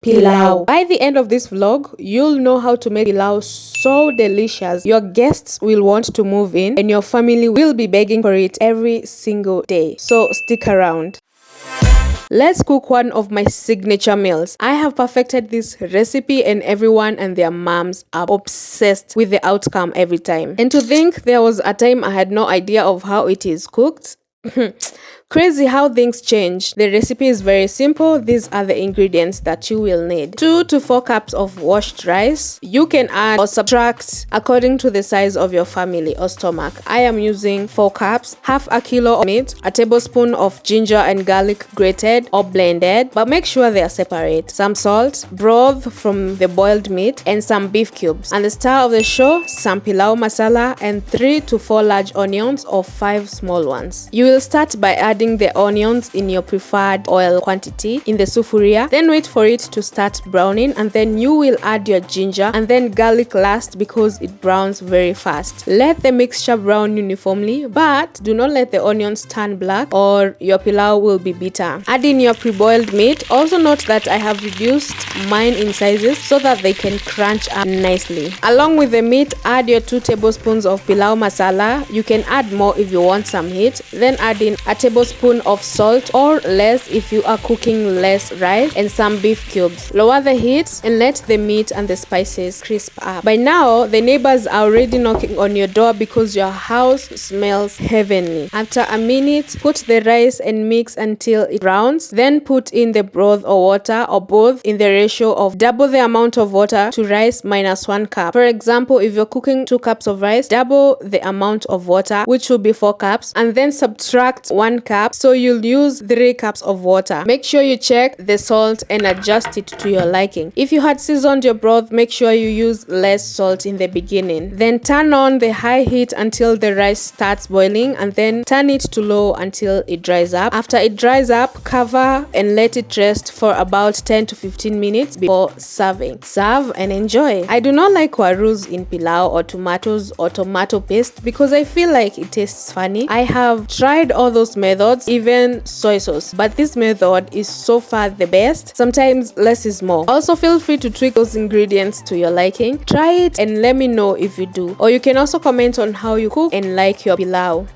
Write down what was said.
pilau. By the end of this vlog, you'll know how to make pilau so delicious. Your guests will want to move in and your family will be begging for it every single day. So stick around. Let's cook one of my signature meals. I have perfected this recipe and everyone and their moms are obsessed with the outcome every time. And to think there was a time I had no idea of how it is cooked. Crazy how things change. The recipe is very simple. These are the ingredients that you will need. 2 to 4 cups of washed rice. You can add or subtract according to the size of your family or stomach. I am using 4 cups, half a kilo of meat, a tablespoon of ginger and garlic grated or blended, but make sure they are separate. Some salt, broth from the boiled meat, and some beef cubes. And the star of the show, some pilau masala and 3 to 4 large onions or 5 small ones. You will start by adding the onions in your preferred oil quantity in the sufuria, then wait for it to start browning, and then you will add your ginger and then garlic last because it browns very fast. Let the mixture brown uniformly, but do not let the onions turn black or your pilau will be bitter. Add in your pre-boiled meat. Also note that I have reduced mine in sizes so that they can crunch up nicely. Along with the meat, add your 2 tablespoons of pilau masala. You can add more if you want some heat. Then add in a tablespoon of salt or less if you are cooking less rice, and some beef cubes. Lower the heat and let the meat and the spices crisp up. By now, the neighbors are already knocking on your door because your house smells heavenly. After a minute, put the rice and mix until it browns. Then put in the broth or water or both in the ratio of double the amount of water to rice minus 1 cup. For example, if you're cooking 2 cups of rice, double the amount of water, which will be 4 cups, and then subtract 1 cup, so you'll use 3 cups of water. Make sure you check the salt and adjust it to your liking. If you had seasoned your broth, make sure you use less salt in the beginning. Then turn on the high heat until the rice starts boiling, and then turn it to low until it dries up. After it dries up, cover and let it rest for about 10 to 15 minutes before serving. Serve and enjoy. I do not like warus in pilau or tomatoes or tomato paste because I feel like it tastes funny. I have tried all those methods, even soy sauce, but this method is so far the best. Sometimes less is more. Also, feel free to tweak those ingredients to your liking. Try it and let me know if you do, or you can also comment on how you cook and like your pilau.